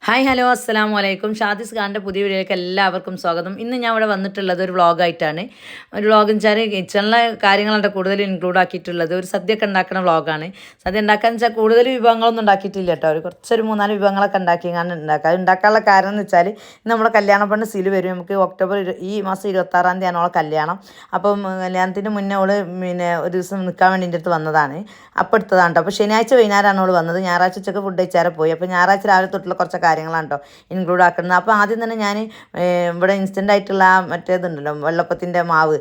Hi hello അസ്സലാമു അലൈക്കും. ഷാദിസ് ഖാൻ്റെ പുതിയ വീഡിയോയിലേക്ക് എല്ലാവർക്കും സ്വാഗതം. ഇന്ന് ഞാൻ ഇവിടെ വന്നിട്ടുള്ളത് ഒരു വ്ളോഗായിട്ടാണ്. ഒരു വ്ളോഗ് എന്ന് വെച്ചാൽ കിച്ചണിലെ കാര്യങ്ങളാണ് കൂടുതൽ ഇൻക്ലൂഡ് ആക്കിയിട്ടുള്ളത്. ഒരു സദ്യയൊക്കെ ഉണ്ടാക്കുന്ന വ്ളോഗാണ്. സദ്യ ഉണ്ടാക്കാന്ന് വെച്ചാൽ കൂടുതൽ വിഭവങ്ങളൊന്നും ഉണ്ടാക്കിയിട്ടില്ല കേട്ടോ. കുറച്ചൊരു 3-4 വിഭവങ്ങളൊക്കെ ഉണ്ടാക്കിയാണ് ഉണ്ടാക്കാനുള്ള കാരണം എന്ന് വെച്ചാൽ ഇന്ന് നമ്മുടെ കല്യാണ പെണ്ണ് സീല് വരും. നമുക്ക് ഈ മാസം 26-ാം തീയതിയാണ് അവളെ കല്യാണം. അപ്പം കല്യാണത്തിന് മുന്നേ അവൾ ഒരു ദിവസം നിൽക്കാൻ വേണ്ടി എൻ്റെ അടുത്ത് വന്നതാണ്. അപ്പോൾ എടുത്തതാണ് കേട്ടോ. അപ്പോൾ ശനിയാഴ്ച വൈകുന്നേരമാണ് അവൾ വന്നത്. ഞായറാഴ്ച ഉച്ചക്ക് ഫുഡ് കഴിച്ചാൽ പോയി. അപ്പോൾ ഞായറാഴ്ച രാവിലെ തൊട്ടുള്ള കുറച്ച് കാര്യങ്ങളാണ് കേട്ടോ ഇൻക്ലൂഡ് ആക്കുന്നത്. അപ്പോൾ ആദ്യം തന്നെ ഞാൻ ഇവിടെ ഇൻസ്റ്റൻ്റ് ആയിട്ടുള്ള മറ്റേതുണ്ടല്ലോ വെള്ളപ്പത്തിൻ്റെ മാവ്,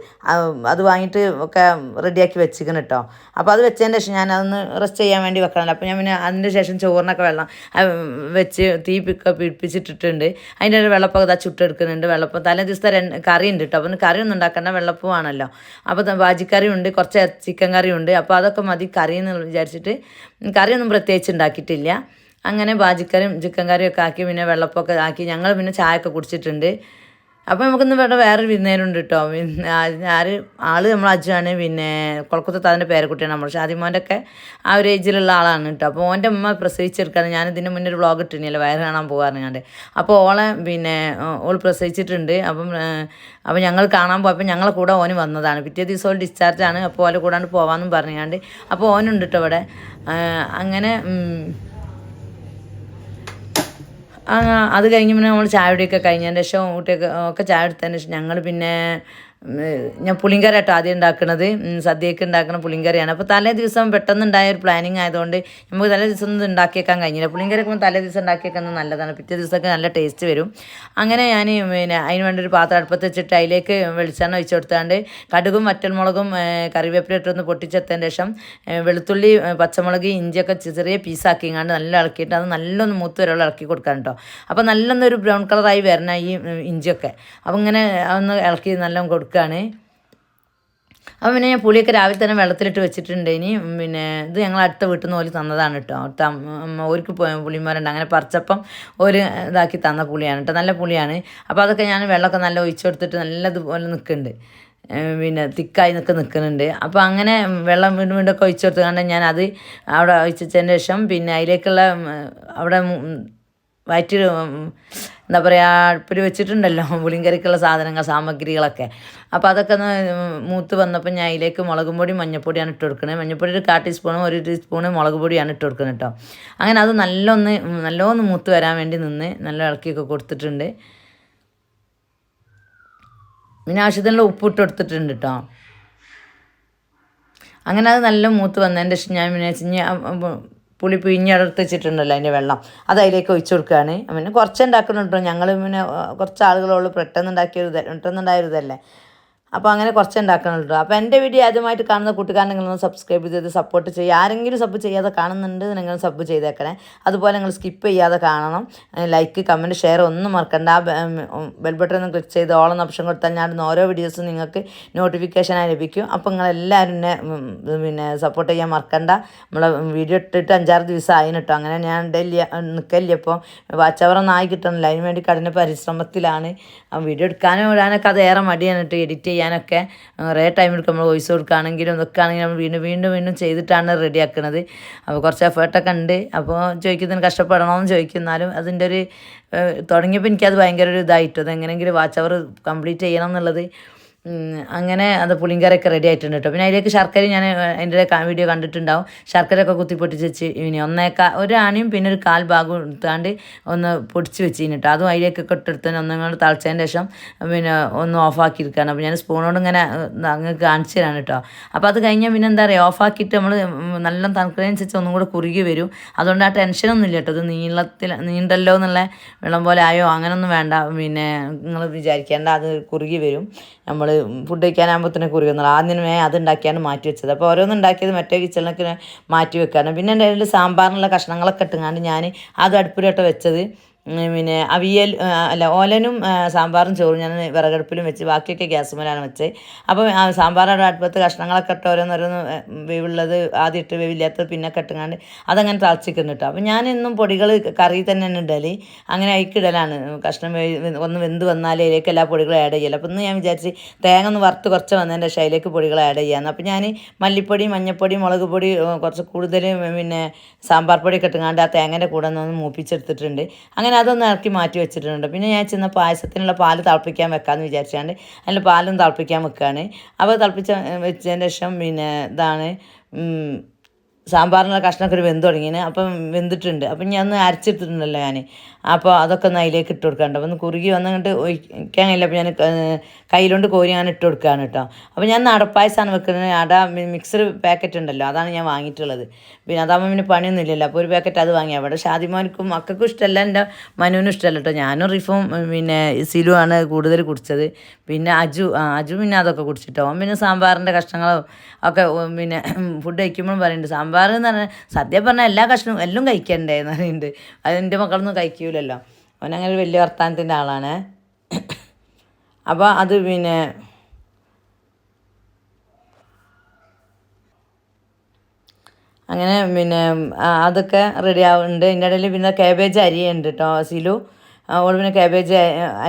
അത് വാങ്ങിയിട്ട് ഒക്കെ റെഡിയാക്കി വെച്ചിരിക്കണം കേട്ടോ. അപ്പോൾ അത് വെച്ചതിന് ശേഷം ഞാൻ അതൊന്ന് റെസ്റ്റ് ചെയ്യാൻ വേണ്ടി വെക്കണമല്ലോ. അപ്പോൾ ഞാൻ പിന്നെ അതിൻ്റെ ശേഷം ചോറിനൊക്കെ വെള്ളം വെച്ച് തീ പിടിപ്പിച്ചിട്ടിട്ടുണ്ട്. അതിൻ്റെ ഒരു വെള്ളപ്പൊക്കെ ഇതാ ചുട്ടെടുക്കുന്നുണ്ട്. വെള്ളപ്പം തലേ ദിവസത്തെ കറി ഉണ്ട് കേട്ടോ. അപ്പം കറിയൊന്നും ഉണ്ടാക്കേണ്ട, വെള്ളപ്പമാണല്ലോ. അപ്പോൾ വാജിക്കറി ഉണ്ട്, കുറച്ച് ചിക്കൻ കറി ഉണ്ട്. അപ്പോൾ അതൊക്കെ മതി കറി എന്ന് വിചാരിച്ചിട്ട് കറിയൊന്നും പ്രത്യേകിച്ച് ഉണ്ടാക്കിയിട്ടില്ല. അങ്ങനെ ബാജിക്കറിയും ചിക്കൻ കറിയും ഒക്കെ ആക്കി പിന്നെ വെള്ളപ്പൊക്കെ ആക്കി ഞങ്ങൾ പിന്നെ ചായയൊക്കെ കുടിച്ചിട്ടുണ്ട്. അപ്പോൾ നമുക്കിന്ന് വേറൊരു വിരുന്നേരുണ്ട് കേട്ടോ. ആൾ നമ്മൾ അജുവാണ്. പിന്നെ കൊളക്കത്തത്ത് അതിൻ്റെ പേരക്കുട്ടിയാണ് നമ്മൾ ഷാദിമോൻ്റെ ഒക്കെ ആ ഒരു ഏജിലുള്ള ആളാണ് കേട്ടോ. അപ്പോൾ ഓൻ്റെ അമ്മ പ്രസവിച്ചെടുക്കാണ്. ഞാൻ ഇതിന് മുന്നേ ഒരു വ്ളോഗ് ഇട്ടിരുന്നല്ലോ വയറ് കാണാൻ പോകാറുണ്ട്. അപ്പോൾ ഓൾ പ്രസവിച്ചിട്ടുണ്ട്. അപ്പം ഞങ്ങൾ കാണാൻ പോയപ്പോൾ ഞങ്ങളെ കൂടെ ഓന് വന്നതാണ്. പിറ്റേ ദിവസം ഓൾ ഡിസ്ചാർജാണ്. അപ്പോൾ ഓലെ കൂടാണ്ട് പോകാമെന്നും പറഞ്ഞാണ്ട് അപ്പോൾ ഓനുണ്ട് കേട്ടോ ഇവിടെ. അങ്ങനെ അത് കഴിഞ്ഞ് പിന്നെ നമ്മൾ ചായ കുടിയൊക്കെ കഴിഞ്ഞതിന് ശേഷം കുട്ടിയൊക്കെ ഒക്കെ ചായ എടുത്തതിന് ശേഷം ഞങ്ങൾ പിന്നെ ഞാൻ പുളിങ്കറി ആട്ടോ ആദ്യം ഉണ്ടാക്കുന്നത്. സദ്യയൊക്കെ ഉണ്ടാക്കുന്ന പുളിങ്കറിയാണ്. അപ്പോൾ തലേ ദിവസം പെട്ടെന്നുണ്ടായ ഒരു പ്ലാനിങ് ആയതുകൊണ്ട് നമുക്ക് തലേ ദിവസം ഒന്നും ഉണ്ടാക്കിയേക്കാൻ കഴിഞ്ഞില്ല. പുളിങ്കറി ഒക്കെ തലേ ദിവസം ഉണ്ടാക്കിയേക്കാൻ നല്ലതാണ്. പിറ്റേ ദിവസമൊക്കെ നല്ല ടേസ്റ്റ് വരും. അങ്ങനെ ഞാൻ അതിന് വേണ്ടി ഒരു പാത്രം അടുപ്പത്ത് വെച്ചിട്ട് അതിലേക്ക് വെളിച്ചെണ്ണ ഒഴിച്ച് കൊടുത്താണ്ട് കടുകും വറ്റൽമുളകും കറിവേപ്പില ഇട്ടൊന്ന് പൊട്ടിച്ചെത്തതിന് ശേഷം വെളുത്തുള്ളി, പച്ചമുളക്, ഇഞ്ചിയൊക്കെ ചെറിയ പീസാക്കിങ്ങാണ്ട് നല്ല ഇളക്കിയിട്ട് അത് നല്ലൊന്ന് മൂത്ത് വരെയുള്ള ഇളക്കി കൊടുക്കാൻ കേട്ടോ. അപ്പോൾ നല്ലൊന്നൊരു ബ്രൗൺ കളറായി വരണം ഈ ഇഞ്ചിയൊക്കെ. അപ്പോൾ ഇങ്ങനെ ഒന്ന് ഇളക്കി നല്ല കൊടുക്കുകയാണ്. അപ്പം പിന്നെ ഞാൻ പുളിയൊക്കെ രാവിലെ തന്നെ വെള്ളത്തിലിട്ട് വെച്ചിട്ടുണ്ട്. ഇനി പിന്നെ ഇത് ഞങ്ങൾ അടുത്ത വീട്ടിൽ നിന്ന് ഓല് തന്നതാണ് കേട്ടോ. അവർക്ക് പുളിമരണ്ട് അങ്ങനെ പറിച്ചപ്പം ഒരു ഇതാക്കി തന്ന പുളിയാണ് കേട്ടോ. നല്ല പുളിയാണ്. അപ്പോൾ അതൊക്കെ ഞാൻ വെള്ളമൊക്കെ നല്ല ഒഴിച്ചു കൊടുത്തിട്ട് നല്ലതുപോലെ നിൽക്കുന്നുണ്ട്. പിന്നെ തിക്കായി നിൽക്കുന്നുണ്ട്. അപ്പോൾ അങ്ങനെ വെള്ളം വീണ്ടും ഒക്കെ ഒഴിച്ചു കൊടുത്തുകൊണ്ട് ഞാൻ അത് അവിടെ ഒഴിച്ചതിന് ശേഷം പിന്നെ അതിലേക്കുള്ള അവിടെ വയറ്റി എന്താ പറയുക അടുപ്പിൽ വെച്ചിട്ടുണ്ടല്ലോ പുളിങ്കറിക്കുള്ള സാമഗ്രികളൊക്കെ. അപ്പോൾ അതൊക്കെ ഒന്ന് മൂത്ത് വന്നപ്പോൾ ഞാൻ അതിലേക്ക് മുളകും പൊടി, മഞ്ഞൾപ്പൊടിയാണ് ഇട്ട് കൊടുക്കുന്നത്. മഞ്ഞൾപ്പൊടി ഒരു 1/4 ടീസ്പൂണും 1 ടീസ്പൂണ് മുളക് പൊടിയാണ് ഇട്ട് കൊടുക്കുന്നത് കേട്ടോ. അങ്ങനെ അത് നല്ലൊന്ന് മൂത്ത് വരാൻ വേണ്ടി നല്ല ഇളക്കിയൊക്കെ കൊടുത്തിട്ടുണ്ട്. പിന്നെ ആവശ്യത്തിനുള്ള ഉപ്പ് ഇട്ട് കൊടുത്തിട്ടുണ്ട് കേട്ടോ. അങ്ങനെ അത് നല്ല മൂത്ത് വന്നതിൻ്റെ ശേഷം ഞാൻ പിന്നെ പുളി പിഴിഞ്ഞെടുത്ത് വെച്ചിട്ടുണ്ടല്ലോ അതിൻ്റെ വെള്ളം അത് അതിലേക്ക് ഒഴിച്ചു കൊടുക്കുകയാണ്. പിന്നെ കുറച്ച് ഉണ്ടാക്കുന്നുണ്ടോ ഞങ്ങൾ പിന്നെ കുറച്ച് ആളുകളുള്ളൂ. പെട്ടെന്നുണ്ടായൊരിതല്ലേ. അപ്പോൾ അങ്ങനെ കുറച്ച് ഉണ്ടാക്കണുള്ളൂ. അപ്പോൾ എൻ്റെ വീഡിയോ ആദ്യമായിട്ട് കാണുന്ന കൂട്ടുകാരൻ നിങ്ങളൊന്ന് സബ്സ്ക്രൈബ് ചെയ്ത് സപ്പോർട്ട് ചെയ്യുക. ആരെങ്കിലും സബ് ചെയ്യാതെ കാണുന്നുണ്ട് നിങ്ങൾ സബ് ചെയ്തേക്കണേ. അതുപോലെ നിങ്ങൾ സ്കിപ്പ് ചെയ്യാതെ കാണണം. ലൈക്ക്, കമൻറ്റ്, ഷെയർ ഒന്നും മറക്കണ്ട. ആ ബെൽ ബട്ടൺ ഒന്ന് ക്ലിക്ക് ചെയ്ത് ഓളെന്ന ഓപ്ഷൻ കൊടുത്താൽ ഞാൻ ഓരോ വീഡിയോസും നിങ്ങൾക്ക് നോട്ടിഫിക്കേഷനായി ലഭിക്കും. അപ്പോൾ നിങ്ങളെല്ലാവരും എന്നെ പിന്നെ സപ്പോർട്ട് ചെയ്യാൻ മറക്കണ്ട. നമ്മളെ വീഡിയോ ഇട്ടിട്ട് 5-6 ദിവസം ആയിന് കേട്ടോ. അങ്ങനെ ഞാൻ നിൽക്കല്ലേ. ഇപ്പോൾ വാച്ച് അവറൊന്നും ആയി കിട്ടണില്ല. അതിന് വേണ്ടി കഠിന പരിശ്രമത്തിലാണ്. വീഡിയോ എടുക്കാനും ഇടാനൊക്കെ അത് ഏറെ മടിയാണ് കേട്ടോ. എഡിറ്റ് ചെയ്യാനൊക്കെ കുറേ ടൈം എടുക്കും. നമ്മൾ വോയിസ് കൊടുക്കുകയാണെങ്കിലും ഇതൊക്കെ ആണെങ്കിലും നമ്മൾ വീണ്ടും ചെയ്തിട്ടാണ് റെഡിയാക്കുന്നത്. അപ്പോൾ കുറച്ച് എഫേർട്ടൊക്കെ ഉണ്ട്. അപ്പോൾ ചോദിക്കുന്നതിന് കഷ്ടപ്പെടണമെന്ന് ചോദിക്കുന്നാലും അതിൻ്റെ ഒരു തുടങ്ങിയപ്പോൾ എനിക്കത് ഭയങ്കര ഒരു ഇതായിട്ടു. അതെങ്ങനെയെങ്കിലും വാച്ച് അവർ കംപ്ലീറ്റ് ചെയ്യണം എന്നുള്ളത്. അങ്ങനെ അത് പുളിങ്കറിയൊക്കെ റെഡി ആയിട്ടുണ്ട് കേട്ടോ. പിന്നെ അതിലേക്ക് ശർക്കര ഞാൻ അതിൻ്റെ വീഡിയോ കണ്ടിട്ടുണ്ടാവും. ശർക്കരയൊക്കെ കുത്തിപ്പൊട്ടിച്ച് വെച്ച് ഇനി ഒരു ആണിയും പിന്നെ ഒരു 1/4 ഭാഗം എടുത്താണ്ട് ഒന്ന് പൊടിച്ച് വെച്ചിന് കേട്ടോ. അതും അതിലേക്കൊക്കെ ഇട്ടെടുത്ത് ഒന്നും തളിച്ചതിന് ശേഷം പിന്നെ ഒന്ന് ഓഫാക്കിയിരിക്കുകയാണ്. അപ്പോൾ ഞാൻ സ്പൂണോട് ഇങ്ങനെ അങ്ങ് കാണിച്ചു തരാണ് കേട്ടോ. അപ്പോൾ അത് കഴിഞ്ഞാൽ പിന്നെ എന്താ പറയുക, ഓഫാക്കിയിട്ട് നമ്മൾ നല്ല തണുക്കുന്നതിനനുസരിച്ച് ഒന്നും കൂടെ കുറുകി വരും. അതുകൊണ്ട് ആ ടെൻഷനൊന്നും ഇല്ല കേട്ടോ. ഇത് നീണ്ടല്ലോ എന്നുള്ള വെള്ളം പോലെ ആയോ അങ്ങനെയൊന്നും വേണ്ട. പിന്നെ നിങ്ങൾ വിചാരിക്കേണ്ട, അത് കുറുകി വരും. നമ്മൾ ഫുഡ് കഴിക്കാനാകുമ്പോഴത്തേനെ കുറുകുന്നുള്ളൂ. ആദ്യമേ അത് ഉണ്ടാക്കിയാണ് മാറ്റി വെച്ചത്. അപ്പോൾ ഓരോന്നും ഉണ്ടാക്കിയത് മറ്റേ കിച്ചണിലൊക്കെ മാറ്റി വെക്കാറ്. പിന്നെ എൻ്റെ കയ്യിൽ സാമ്പാറിനുള്ള കഷ്ണങ്ങളൊക്കെ ഇട്ടുങ്ങാണ്ട് ഞാൻ അത് അടുപ്പിലോട്ട് വെച്ചത്. പിന്നെ ഓലനും സാമ്പാറും ചോറും ഞാൻ വിറകടുപ്പിലും വെച്ച് ബാക്കിയൊക്കെ ഗ്യാസുമേലാണ് വെച്ചത്. അപ്പോൾ സാമ്പാറുടെ അടുപ്പത്ത് കഷ്ണങ്ങളൊക്കെ ഇട്ട് ഓരോന്നോരോന്ന് വേവുള്ളത് ആദ്യം ഇട്ട് വേവില്ലാത്തത് പിന്നെ കെട്ടുങ്ങാണ്ട് അതങ്ങനെ തളച്ചിക്കുന്നു കേട്ടോ. അപ്പോൾ ഞാനെന്നും പൊടികൾ കറി തന്നെ ഇടല്, അങ്ങനെ അയക്കിടലാണ്. കഷ്ണം ഒന്ന് വെന്ത് വന്നാലേ അതിലേക്ക് എല്ലാ പൊടികളും ആഡ് ചെയ്യല. അപ്പോൾ ഇന്ന് ഞാൻ വിചാരിച്ച് തേങ്ങ ഒന്ന് വറുത്ത് കുറച്ച് വന്നതിൻ്റെ ശേഷം അതിലേക്ക് പൊടികൾ ആഡ് ചെയ്യാമെന്ന്. അപ്പോൾ ഞാൻ മല്ലിപ്പൊടി, മഞ്ഞൾപ്പൊടി, മുളക് പൊടി കുറച്ച് കൂടുതൽ പിന്നെ സാമ്പാർ പൊടിയൊക്കെ ഇട്ടുങ്ങാണ്ട് ആ തേങ്ങേൻ്റെ കൂടെ ഒന്ന് മൂപ്പിച്ചെടുത്തിട്ടുണ്ട്. അങ്ങനെ അങ്ങനെ അതൊന്ന് ഇറക്കി മാറ്റി വെച്ചിട്ടുണ്ട്. പിന്നെ ഞാൻ ചെന്ന പായസത്തിനുള്ള പാല് തിളപ്പിക്കാൻ വെക്കാമെന്ന് വിചാരിച്ചാണ്ട് അതിൽ പാലും തിളപ്പിക്കാൻ വെക്കുകയാണ്. അപ്പോൾ വെച്ചതിന് ശേഷം പിന്നെ ഇതാണ് സാമ്പാറിനുള്ള കഷ്ണമൊക്കെ ഒരു വെന്ത് തുടങ്ങിന്. അപ്പം വെന്തിട്ടുണ്ട്. അപ്പം ഞാൻ ഒന്ന് അരച്ചിട്ടിട്ടുണ്ടല്ലോ ഞാൻ. അപ്പോൾ അതൊക്കെ ഒന്ന് അതിലേക്ക് ഇട്ട് കൊടുക്കാണ്ട്. അപ്പം ഒന്ന് കുറുകി വന്നിട്ട് ഒഴിക്കാൻ കഴിയില്ല. അപ്പോൾ ഞാൻ കയ്യിലോണ്ട് കോരി ഞാൻ ഇട്ട് കൊടുക്കുകയാണ് കേട്ടോ. അപ്പോൾ ഞാൻ അടപ്പായസമാണ് വെക്കുന്നത്. അട മിക്സർ പാക്കറ്റ് ഉണ്ടല്ലോ, അതാണ് ഞാൻ വാങ്ങിയിട്ടുള്ളത്. പിന്നെ അതാകുമ്പോൾ പിന്നെ പണിയൊന്നും ഇല്ലല്ലോ. അപ്പോൾ ഒരു പാക്കറ്റ് അത് വാങ്ങി. അവിടെ ഷാദിമോനിക്കും മക്കൾക്കും ഇഷ്ടമല്ല, എൻ്റെ മനുവിനും ഇഷ്ടമല്ല കേട്ടോ. ഞാനും റിഫും പിന്നെ സിലു ആണ് കൂടുതൽ കുടിച്ചത്. പിന്നെ അജു പിന്നെ അതൊക്കെ കുടിച്ചിട്ടോ. പിന്നെ സാമ്പാറിൻ്റെ കഷ്ണങ്ങളും ഒക്കെ പിന്നെ ഫുഡ് കഴിക്കുമ്പോഴും പറയുന്നുണ്ട്, സാമ്പാർ എന്ന് പറഞ്ഞാൽ സദ്യ പറഞ്ഞാൽ എല്ലാ കഷ്ണവും എല്ലാം കഴിക്കണ്ടേ എന്ന് പറയുന്നുണ്ട്. അതെൻ്റെ മക്കളൊന്നും കഴിക്കൂലല്ലോ. അവനങ്ങനെ ഒരു വലിയ വർത്താനത്തിൻ്റെ ആളാണ്. അപ്പോൾ അത് പിന്നെ അങ്ങനെ പിന്നെ അതൊക്കെ റെഡി ആവുന്നുണ്ട്. അതിൻ്റെ ഇടയിൽ പിന്നെ കാബേജ് അരിയുണ്ട് കേട്ടോ സിലു. ഓൾ പിന്നെ കാബേജ്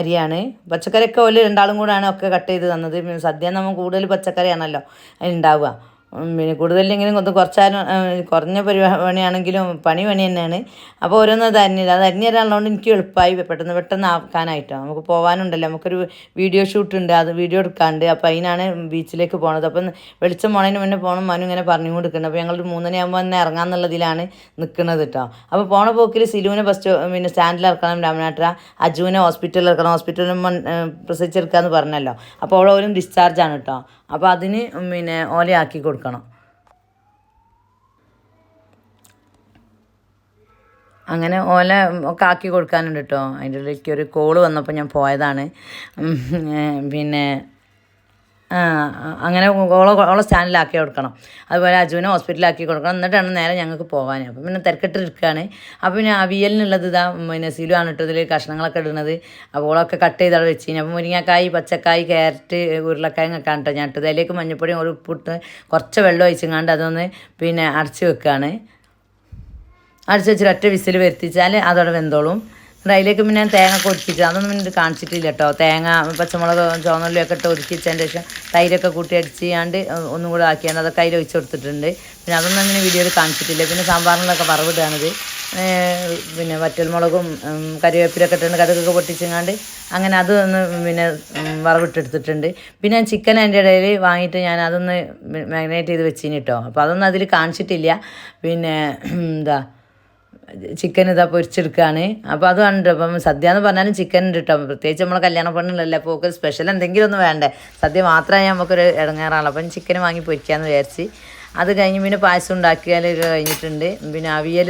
അരിയാണ്. പച്ചക്കറിയൊക്കെ ഓല് രണ്ടാളും കൂടാണ് ഒക്കെ കട്ട് ചെയ്ത് തന്നത്. പിന്നെ സദ്യ നമ്മൾ കൂടുതൽ പച്ചക്കറിയാണല്ലോ ഉണ്ടാവുക. പിന്നെ കൂടുതലില്ലെങ്കിലും കുറച്ചാലും കുറഞ്ഞ പണിയാണെങ്കിലും പണി തന്നെയാണ്. അപ്പോൾ ഓരോന്നും അത് അരിഞ്ഞുതരാനുള്ളതുകൊണ്ട് എനിക്ക് എളുപ്പമായി പെട്ടെന്ന് ആക്കാനായിട്ടോ. നമുക്ക് പോകാനുണ്ടല്ലോ, നമുക്കൊരു വീഡിയോ ഷൂട്ട് ഉണ്ട്, അത് വീഡിയോ എടുക്കാണ്ട്. അപ്പോൾ അതിനാണ് ബീച്ചിലേക്ക് പോണത്. അപ്പം വെളിച്ചം പോണതിന് മുന്നേ പോകണം മനു ഇങ്ങനെ പറഞ്ഞു കൊടുക്കുന്നത്. അപ്പോൾ ഞങ്ങൾ 3 മണിയാകുമ്പോൾ തന്നെ ഇറങ്ങാമെന്നുള്ളതിലാണ് നിൽക്കുന്നത് കേട്ടോ. അപ്പോൾ പോണ പോക്കിൽ സിലുവിനെ പിന്നെ സ്റ്റാൻഡിൽ ഇറക്കണം, രാമനാട്ട അജുവിനെ ഹോസ്പിറ്റലിൽ ഇറക്കണം, ഹോസ്പിറ്റലിൽ പ്രസവിച്ചെടുക്കാമെന്ന് പറഞ്ഞല്ലോ. അപ്പോൾ അവിടെ ഓരും ഡിസ്ചാർജാണ് കേട്ടോ. അപ്പോൾ അതിന് പിന്നെ ഓലയാക്കി കൊടുക്കണം. അങ്ങനെ ഓല ഒക്കെ ആക്കി കൊടുക്കാനുണ്ട് കേട്ടോ. അതിൻ്റെ ഇടയ്ക്ക് ഒരു കോള് വന്നപ്പോൾ ഞാൻ പോയതാണ്. പിന്നെ അങ്ങനെ ഓളെ സ്റ്റാൻഡിലാക്കി കൊടുക്കണം. അതുപോലെ അജുവിനെ ഹോസ്പിറ്റലിലാക്കി കൊടുക്കണം. എന്നിട്ടാണ് നേരെ ഞങ്ങൾക്ക് പോകാൻ. അപ്പം പിന്നെ തിരക്കിട്ടിരിക്കുകയാണ്. അപ്പോൾ പിന്നെ അവിയലിനുള്ളത് പിന്നെ സിലു ആണ് ഇട്ടതിൽ കഷ്ണങ്ങളൊക്കെ ഇടുന്നത്. അപ്പോൾ ഓളൊക്കെ കട്ട് ചെയ്ത് അവിടെ വെച്ച് കഴിഞ്ഞാൽ അപ്പോൾ മുരിങ്ങക്കായ്, പച്ചക്കായ്, ക്യാരറ്റ്, ഉരുളക്കായൊക്കെ ഇട്ടോ ഞാൻ ഇട്ടത്. അതിലേക്ക് മഞ്ഞപ്പൊടിയും ഒരു ഉപ്പിട്ട് കുറച്ച് വെള്ളം ഒഴിച്ചങ്ങാണ്ട് അതൊന്ന് പിന്നെ അടച്ച് വെക്കുകയാണ്. അടച്ച് വെച്ചിട്ട് ഒറ്റ വിസിൽ വരുത്തിച്ചാൽ അതവിടെ വെന്തോളും. അതിലേക്ക് പിന്നെ തേങ്ങ ഒക്കെ ഒതുക്കിച്ച് അതൊന്നും പിന്നെ കാണിച്ചിട്ടില്ല കേട്ടോ. തേങ്ങ, പച്ചമുളക്, ചുവന്നുള്ളിയൊക്കെ ഇട്ട് ഒതുക്കിച്ചതിൻ്റെ ശേഷം തൈരൊക്കെ കൂട്ടി അടിച്ചാണ്ട് ഒന്നും കൂടെ ആക്കിയാണ്ട് അതൊക്കെ അതിൽ ഒഴിച്ച് കൊടുത്തിട്ടുണ്ട്. പിന്നെ അതൊന്നും അങ്ങനെ വീഡിയോയിൽ കാണിച്ചിട്ടില്ല. പിന്നെ സാമ്പാറിനൊക്കെ വറവിടുകയാണിത്. പിന്നെ വറ്റൽമുളകും കറിവേപ്പിലൊക്കെ ഇട്ടുണ്ട്, കടുകൊക്കെ പൊട്ടിച്ചങ്ങാണ്ട് അങ്ങനെ അത് ഒന്ന് പിന്നെ വറവിട്ടെടുത്തിട്ടുണ്ട്. പിന്നെ ചിക്കൻ അതിൻ്റെ ഇടയിൽ വാങ്ങിയിട്ട് ഞാൻ അതൊന്ന് മാഗ്നേറ്റ് ചെയ്ത് വെച്ചിന് കേട്ടോ. അപ്പോൾ അതൊന്നും അതിൽ കാണിച്ചിട്ടില്ല. പിന്നെ ചിക്കൻ ഇതാ പൊരിച്ചെടുക്കുകയാണ്. അപ്പോൾ അത് കണ്ടു. അപ്പം സദ്യ എന്ന് പറഞ്ഞാലും ചിക്കൻ ഉണ്ട് കേട്ടോ. പ്രത്യേകിച്ച് നമ്മളെ കല്യാണ പെണ്ണുള്ളല്ലേ, അപ്പോൾ ഒക്കെ സ്പെഷ്യൽ എന്തെങ്കിലും ഒന്നും വേണ്ടേ. സദ്യ മാത്രമേ നമുക്കൊരു ഇടങ്ങേറാണല്ലോ. അപ്പം ചിക്കൻ വാങ്ങി പൊരിക്കാമെന്ന് വിചാരിച്ച് അത് കഴിഞ്ഞ് പിന്നെ പായസം ഉണ്ടാക്കിയാൽ കഴിഞ്ഞിട്ടുണ്ട്. പിന്നെ അവിയൽ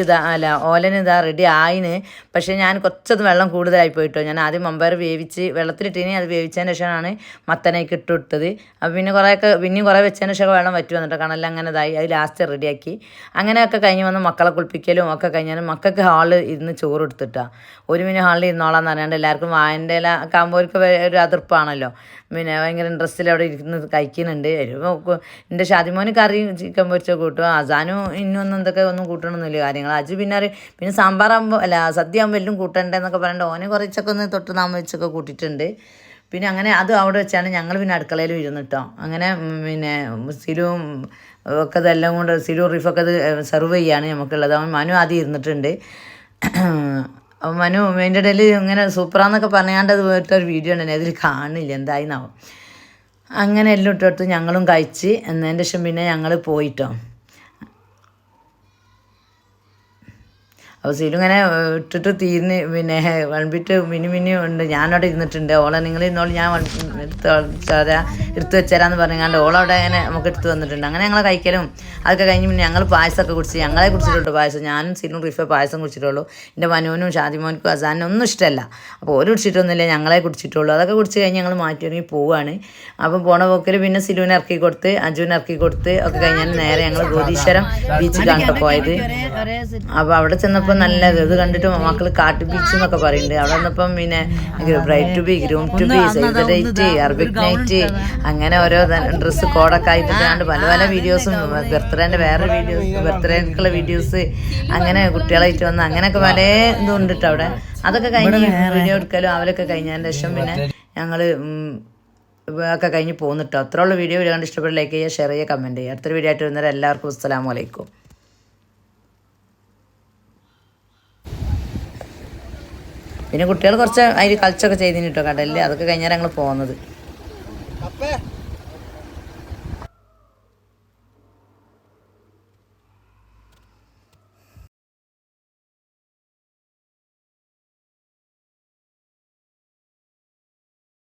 ഓലന് റെഡി ആയിന്. പക്ഷേ ഞാൻ കുറച്ചത് വെള്ളം കൂടുതലായി പോയിട്ടോ. ഞാൻ ആദ്യം മമ്പയർ വേവിച്ച് വെള്ളത്തിലിട്ടിനി, അത് വേവിച്ചതിന് ശേഷമാണ് മത്തനേക്ക് ഇട്ട് കൊടുത്തത്. അപ്പോൾ പിന്നെയും കുറേ വെച്ചതിന് ശേഷം വെള്ളം വറ്റി വന്നിട്ട് കണലിൽ അങ്ങനെ ഇതായി. അത് ലാസ്റ്റ് റെഡിയാക്കി. അങ്ങനെയൊക്കെ കഴിഞ്ഞ് വന്ന് മക്കളെ കുളിപ്പിക്കലും ഒക്കെ കഴിഞ്ഞാലും മക്കൾക്ക് ഹാളിൽ ഇരുന്ന് ചോറ് എടുത്തിട്ടാണ്. ഒരു മിനിറ്റ് ഹാളിൽ ഇരുന്നോളാന്ന് അറിയാണ്ട് എല്ലാവർക്കും വായൻ്റെ ഇല കാമ്പോർക്ക് ഒരു അതിർപ്പാണല്ലോ. പിന്നെ ഭയങ്കര ഇൻട്രസ്റ്റിൽ അവിടെ ഇരുന്ന് കഴിക്കുന്നുണ്ട്. എൻ്റെ ഷാദിമോന് കറിയും ചിക്കൻ പൊരിച്ച കൂട്ടും, അസാനും ഇന്നൊന്നും ഒന്നും കൂട്ടണമെന്നില്ല കാര്യങ്ങൾ. അജു പിന്നെ സാമ്പാറാകുമ്പോൾ സദ്യ ആകുമ്പോൾ എല്ലാം കൂട്ടണ്ടെന്നൊക്കെ പറയണ്ട. ഓനെ കുറച്ചൊക്കെ ഒന്ന് തൊട്ട് നാമ വെച്ചൊക്കെ കൂട്ടിയിട്ടുണ്ട്. പിന്നെ അങ്ങനെ അത് അവിടെ വെച്ചാണ് ഞങ്ങൾ പിന്നെ അടുക്കളയിലും ഇരുന്നിട്ടോ. അങ്ങനെ പിന്നെ സിലുവും ഒക്കെ ഇതെല്ലാം കൊണ്ട് സിലു റിഫൊക്കെ അത് സെർവ് ചെയ്യാണ് നമുക്കുള്ളത്. അവൻ മനു ആദ്യം ഇരുന്നിട്ടുണ്ട്. മനു അതിൻ്റെ ഇടയിൽ ഇങ്ങനെ സൂപ്പറാന്നൊക്കെ പറയാണ്ട് അത് വേറിട്ടൊരു വീഡിയോ ഉണ്ട്, അതിൽ കാണില്ല എന്തായിന്നാവും. അങ്ങനെ എല്ലാം ഇട്ടെടുത്ത് ഞങ്ങളും കഴിച്ച് എന്നതിൻ്റെ ശേഷം പിന്നെ ഞങ്ങൾ പോയിട്ടോ. അപ്പോൾ സിലു ഇങ്ങനെ ഇട്ടിട്ട് തീർന്ന് പിന്നെ വിളമ്പിട്ട് മിനി ഉണ്ട്. ഞാനവിടെ ഇരുന്നിട്ടുണ്ട്. ഓളെ നിങ്ങൾ ഇരുന്നോളൂ, ഞാൻ എടുത്ത് വെച്ചേരാന്ന് പറഞ്ഞാണ്ട് ഓളവിടെ അങ്ങനെ നമുക്ക് എടുത്ത് വന്നിട്ടുണ്ട്. അങ്ങനെ ഞങ്ങൾ കഴിക്കലും അതൊക്കെ കഴിഞ്ഞ് പിന്നെ ഞങ്ങൾ പായസമൊക്കെ കുടിച്ച് ഞങ്ങളെ കുടിച്ചിട്ടുള്ളൂ പായസം. ഞാനും സിലും റിഫ പായസം കുടിച്ചിട്ടുള്ളൂ. എൻ്റെ മനുവിനും ഷാദിമോനും അസാനും ഒന്നും ഇഷ്ടമല്ല. അപ്പോൾ ഓര് കുടിച്ചിട്ടൊന്നുമില്ല, ഞങ്ങളെ കുടിച്ചിട്ടുള്ളൂ. അതൊക്കെ കുടിച്ച് കഴിഞ്ഞ് ഞങ്ങൾ മാറ്റി ഇറങ്ങി പോവുകയാണ്. അപ്പം പോണ പോക്കിൽ പിന്നെ സിലുവിനെ ഇറക്കി കൊടുത്ത് അജുവിനെ ഇറക്കി കൊടുത്ത് ഒക്കെ കഴിഞ്ഞാൽ നേരെ ഞങ്ങൾ ഗോദീശ്വരം ബീച്ചിലാണ് പോയത്. അപ്പോൾ അവിടെ ചെന്നപ്പോൾ നല്ലത് ഇത് കണ്ടിട്ട് മക്കൾ കാട്ടു ബീച്ച് എന്നൊക്കെ പറയുന്നുണ്ട്. അവിടെ വന്നപ്പം പിന്നെ bride to be, groom to be, save the date, Arabic night, അങ്ങനെ ഓരോ ഡ്രസ്സ് കോഡൊക്കെ ആയിട്ട് പല പല വീഡിയോസും, ബർത്ത്ഡേൻ്റെ വേറെ വീഡിയോസ്, ബർത്ത്ഡേക്കുള്ള വീഡിയോസ്, അങ്ങനെ കുട്ടികളായിട്ട് വന്ന് അങ്ങനെയൊക്കെ പല ഇതും ഉണ്ട് കേട്ടോ അവിടെ. അതൊക്കെ കഴിഞ്ഞ് വീഡിയോ എടുക്കലും അവരൊക്കെ കഴിഞ്ഞതിന് ശേഷം പിന്നെ ഞങ്ങൾ ഒക്കെ കഴിഞ്ഞ് പോകുന്നിട്ടോ. അത്രയുള്ള വീഡിയോ കണ്ട് ഇഷ്ടപ്പെട്ട ലൈക്ക് ചെയ്യുക, ഷെയർ ചെയ്യുക, കമൻറ്റ് ചെയ്യുക. അടുത്തൊരു വീഡിയോ ആയിട്ട് വരുന്നവരെ എല്ലാവർക്കും അസ്സലാമു അലൈക്കും. പിന്നെ കുട്ടികൾ കുറച്ച് അതിൽ കളിച്ചൊക്കെ ചെയ്തിന് കേട്ടോ കടലിൽ. അതൊക്കെ കഴിഞ്ഞാൽ ഞങ്ങൾ പോകുന്നത്.